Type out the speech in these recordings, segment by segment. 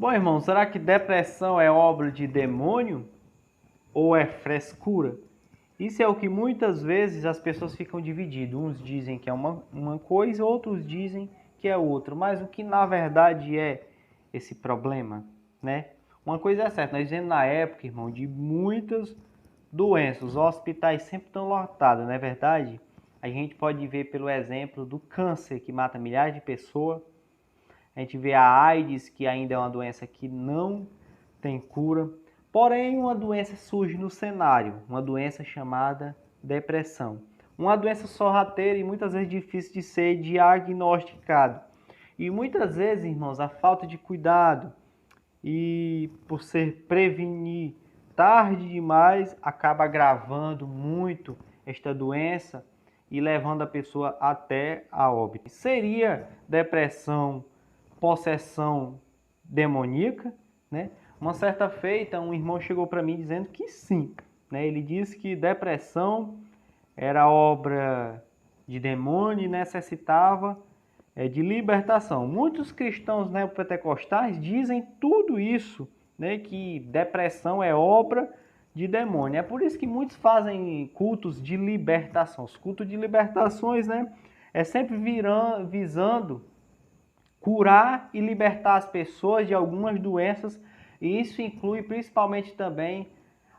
Bom, irmão, será que depressão é obra de demônio ou é frescura? Isso é o que muitas vezes as pessoas ficam divididas. Uns dizem que é uma coisa, outros dizem que é outra. Mas o que na verdade é esse problema, né? Uma coisa é certa, nós vivemos na época, irmão, de muitas doenças. Os hospitais sempre estão lotados, não é verdade? A gente pode ver pelo exemplo do câncer, que mata milhares de pessoas. A gente vê a AIDS, que ainda é uma doença que não tem cura. Porém, uma doença surge no cenário, uma doença chamada depressão. Uma doença sorrateira e muitas vezes difícil de ser diagnosticada. E muitas vezes, irmãos, a falta de cuidado e por ser prevenir tarde demais, acaba agravando muito esta doença e levando a pessoa até a óbito. Seria depressão, possessão demoníaca, né? Uma certa feita, um irmão chegou para mim dizendo que sim, né? Ele disse que depressão era obra de demônio e necessitava de libertação. Muitos cristãos neopentecostais dizem tudo isso, né? Que depressão é obra de demônio. É por isso que muitos fazem cultos de libertação. Os cultos de libertações, né? É sempre visando curar e libertar as pessoas de algumas doenças, e isso inclui principalmente também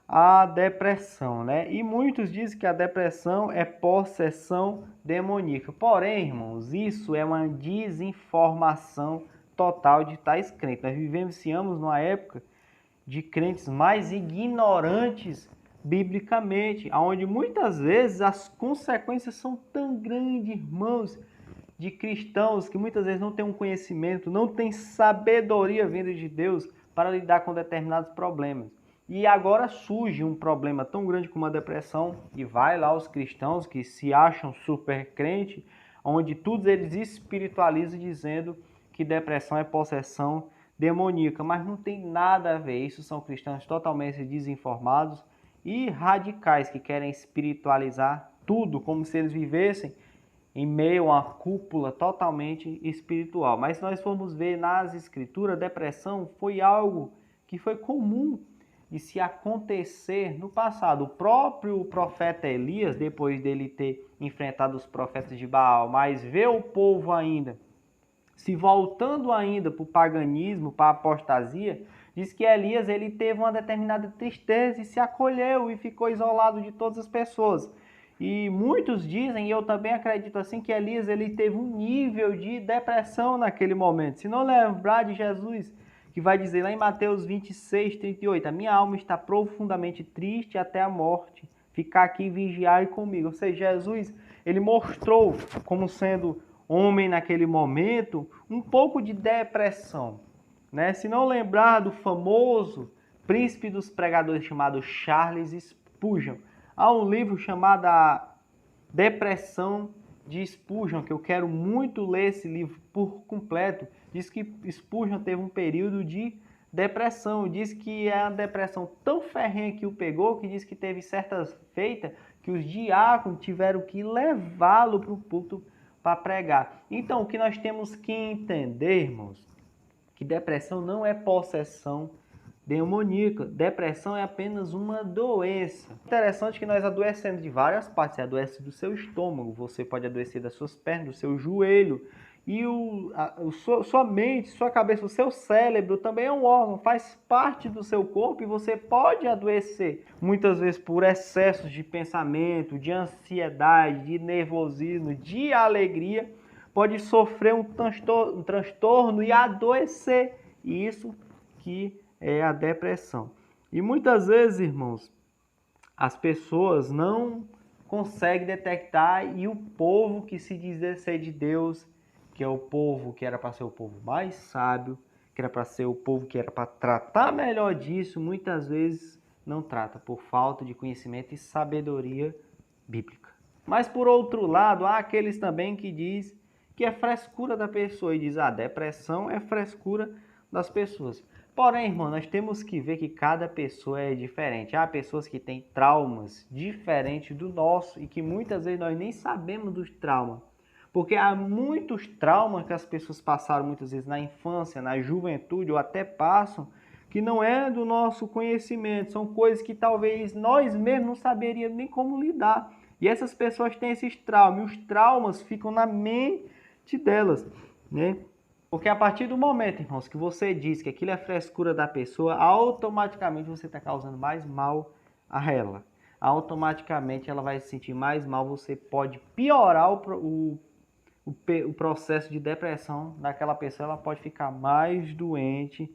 a depressão, né? E muitos dizem que a depressão é possessão demoníaca. Porém, irmãos, isso é uma desinformação total de tais crentes. Nós vivenciamos numa época de crentes mais ignorantes biblicamente, onde muitas vezes as consequências são tão grandes, irmãos, de cristãos que muitas vezes não têm um conhecimento, não têm sabedoria vinda de Deus para lidar com determinados problemas. E agora surge um problema tão grande como a depressão e vai lá os cristãos que se acham super crente, onde todos eles espiritualizam dizendo que depressão é possessão demoníaca, mas não tem nada a ver. Isso são cristãos totalmente desinformados e radicais que querem espiritualizar tudo como se eles vivessem em meio a uma cúpula totalmente espiritual. Mas se nós formos ver nas escrituras, a depressão foi algo que foi comum de se acontecer no passado. O próprio profeta Elias, depois dele ter enfrentado os profetas de Baal, mas vê o povo ainda se voltando ainda para o paganismo, para a apostasia, diz que Elias ele teve uma determinada tristeza e se acolheu e ficou isolado de todas as pessoas. E muitos dizem, e eu também acredito assim, que Elias ele teve um nível de depressão naquele momento. Se não lembrar de Jesus, que vai dizer lá em Mateus 26, 38, a minha alma está profundamente triste até a morte, ficar aqui e vigiar comigo. Ou seja, Jesus ele mostrou como sendo homem naquele momento um pouco de depressão, né? Se não lembrar do famoso príncipe dos pregadores chamado Charles Spurgeon, há um livro chamado A Depressão de Spurgeon, que eu quero muito ler esse livro por completo. Diz que Spurgeon teve um período de depressão, diz que é uma depressão tão ferrenha que o pegou, que diz que teve certas feitas que os diáconos tiveram que levá-lo para o púlpito para pregar. Então, o que nós temos que entender, irmãos, que depressão não é possessão demoníaca. Depressão é apenas uma doença. Interessante que nós adoecemos de várias partes. Você adoece do seu estômago, você pode adoecer das suas pernas, do seu joelho. E sua mente, sua cabeça, o seu cérebro também é um órgão, faz parte do seu corpo e você pode adoecer. Muitas vezes por excessos de pensamento, de ansiedade, de nervosismo, de alegria, pode sofrer um transtorno e adoecer. E isso que é a depressão. E muitas vezes, irmãos, as pessoas não conseguem detectar e o povo que se diz ser de Deus, que é o povo que era para ser o povo mais sábio, que era para ser o povo que era para tratar melhor disso, muitas vezes não trata por falta de conhecimento e sabedoria bíblica. Mas por outro lado, há aqueles também que diz que é frescura da pessoa e diz a depressão é frescura das pessoas. Porém, irmão, nós temos que ver que cada pessoa é diferente. Há pessoas que têm traumas diferentes do nosso e que muitas vezes nós nem sabemos dos traumas. Porque há muitos traumas que as pessoas passaram muitas vezes na infância, na juventude ou até passam, que não é do nosso conhecimento, são coisas que talvez nós mesmos não saberíamos nem como lidar. E essas pessoas têm esses traumas, e os traumas ficam na mente delas, né? Porque a partir do momento, irmãos, que você diz que aquilo é frescura da pessoa, automaticamente você está causando mais mal a ela. Automaticamente ela vai se sentir mais mal, você pode piorar o processo de depressão daquela pessoa, ela pode ficar mais doente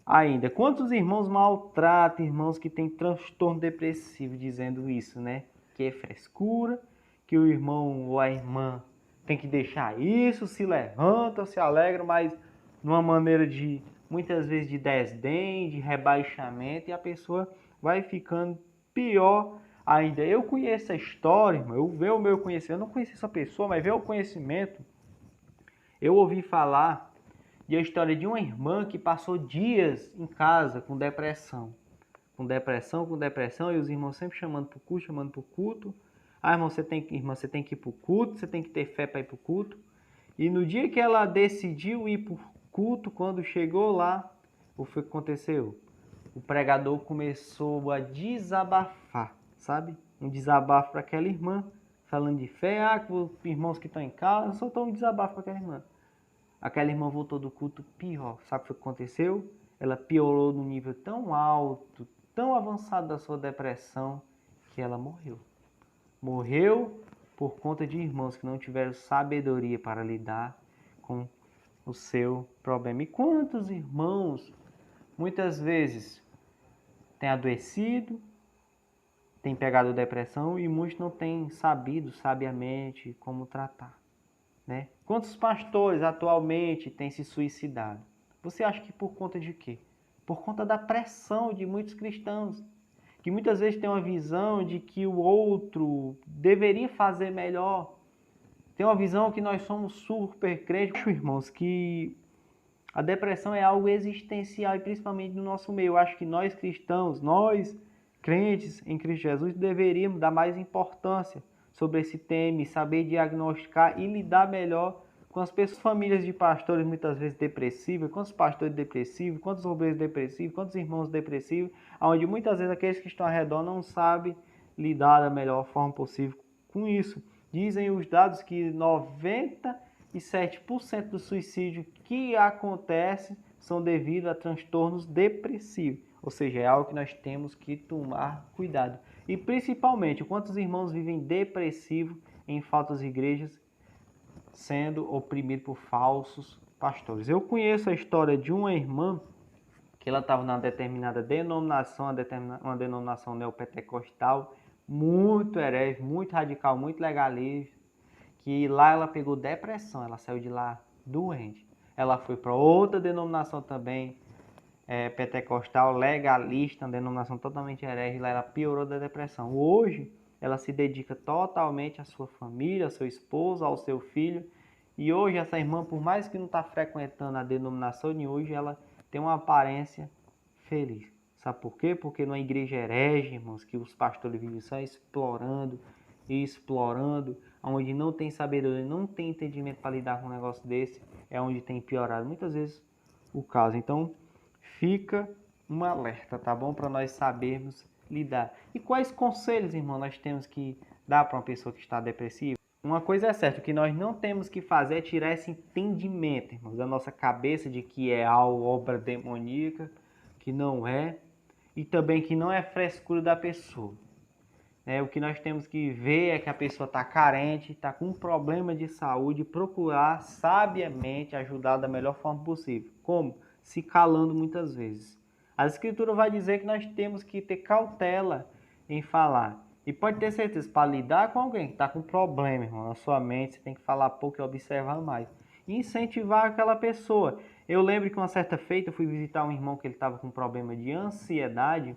ainda. Quantos irmãos maltratam irmãos que têm transtorno depressivo dizendo isso, né? Que é frescura, que o irmão ou a irmã tem que deixar isso, se levanta, se alegra, mas numa maneira de, muitas vezes, de desdém, de rebaixamento, e a pessoa vai ficando pior ainda. Eu conheço a história, irmão, eu vejo o meu conhecimento, eu não conheci essa pessoa, mas vejo o conhecimento, eu ouvi falar de a história de uma irmã que passou dias em casa com depressão. Com depressão, e os irmãos sempre chamando para o culto. Ah, irmão, irmã, você tem que ir para o culto, você tem que ter fé para ir para o culto. E no dia que ela decidiu ir para o culto, quando chegou lá, o que aconteceu? O pregador começou a desabafar, sabe? Um desabafo para aquela irmã, falando de fé. Ah, os irmãos que estão em casa, só estão um desabafo para aquela irmã. Aquela irmã voltou do culto pior. Sabe o que aconteceu? Ela piorou num nível tão alto, tão avançado da sua depressão, que ela morreu. Morreu por conta de irmãos que não tiveram sabedoria para lidar com o seu problema. E quantos irmãos, muitas vezes, têm adoecido, têm pegado depressão e muitos não têm sabido sabiamente como tratar, né? Quantos pastores atualmente têm se suicidado? Você acha que por conta de quê? Por conta da pressão de muitos cristãos, que muitas vezes têm uma visão de que o outro deveria fazer melhor. Tem uma visão que nós somos super crentes. Acho, irmãos, que a depressão é algo existencial e principalmente no nosso meio. Eu acho que nós cristãos, nós crentes em Cristo Jesus, deveríamos dar mais importância sobre esse tema e saber diagnosticar e lidar melhor com as pessoas, famílias de pastores muitas vezes depressivos, quantos pastores depressivos, quantos obreiros depressivos, quantos irmãos depressivos, onde muitas vezes aqueles que estão ao redor não sabem lidar da melhor forma possível com isso. Dizem os dados que 97% do suicídio que acontece são devido a transtornos depressivos. Ou seja, é algo que nós temos que tomar cuidado. E principalmente, quantos irmãos vivem depressivos em falsas igrejas, sendo oprimidos por falsos pastores. Eu conheço a história de uma irmã que ela estava numa determinada denominação, uma denominação neopentecostal, muito herege, muito radical, muito legalista, que lá ela pegou depressão, ela saiu de lá doente. Ela foi para outra denominação também, pentecostal, legalista, uma denominação totalmente herege, lá ela piorou da depressão. Hoje, ela se dedica totalmente à sua família, ao seu esposo, ao seu filho. E hoje essa irmã, por mais que não está frequentando a denominação de hoje, ela tem uma aparência feliz. Sabe por quê? Porque numa igreja herege, irmãos, que os pastores vivem só explorando e explorando, onde não tem sabedoria, não tem entendimento para lidar com um negócio desse, é onde tem piorado muitas vezes o caso. Então, fica um alerta, tá bom? Para nós sabermos lidar. E quais conselhos, irmão, nós temos que dar para uma pessoa que está depressiva? Uma coisa é certa, o que nós não temos que fazer é tirar esse entendimento, irmãos, da nossa cabeça de que é algo, obra demoníaca, que não é, e também que não é frescura da pessoa. O que nós temos que ver é que a pessoa está carente, está com um problema de saúde, procurar sabiamente ajudar da melhor forma possível. Como? Se calando muitas vezes. A Escritura vai dizer que nós temos que ter cautela em falar. E pode ter certeza, para lidar com alguém que está com problema, irmão, na sua mente, você tem que falar pouco e observar mais. E incentivar aquela pessoa. Eu lembro que uma certa feita eu fui visitar um irmão que ele estava com um problema de ansiedade.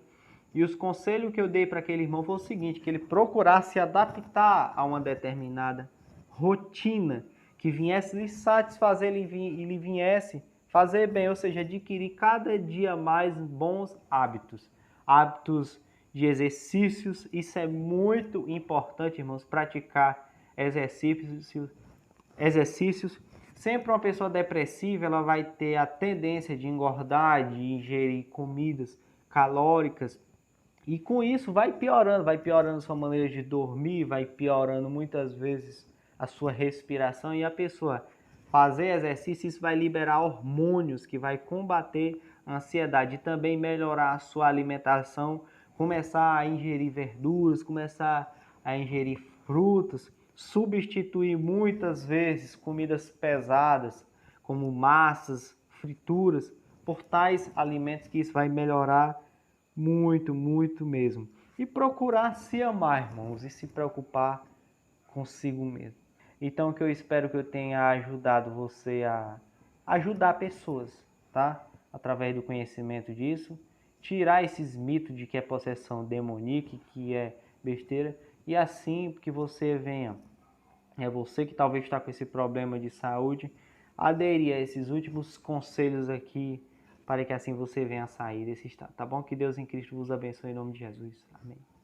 E os conselhos que eu dei para aquele irmão foi o seguinte, que ele procurasse se adaptar a uma determinada rotina, que viesse lhe satisfazer e lhe viesse fazer bem, ou seja, adquirir cada dia mais bons hábitos. Hábitos de exercícios, isso é muito importante, irmãos, praticar exercícios exercícios. Sempre uma pessoa depressiva, ela vai ter a tendência de engordar, de ingerir comidas calóricas, e com isso vai piorando sua maneira de dormir, vai piorando muitas vezes a sua respiração, e a pessoa fazer exercício, isso vai liberar hormônios que vai combater a ansiedade e também melhorar a sua alimentação, começar a ingerir verduras, começar a ingerir frutas, substituir muitas vezes comidas pesadas, como massas, frituras, por tais alimentos, que isso vai melhorar muito, muito mesmo. E procurar se amar, irmãos, e se preocupar consigo mesmo. Então, que eu espero que eu tenha ajudado você a ajudar pessoas, tá? Através do conhecimento disso, tirar esses mitos de que é possessão demoníaca, que é besteira, e assim que você venha, é você que talvez está com esse problema de saúde, aderir a esses últimos conselhos aqui, para que assim você venha a sair desse estado, tá bom? Que Deus em Cristo vos abençoe em nome de Jesus. Amém.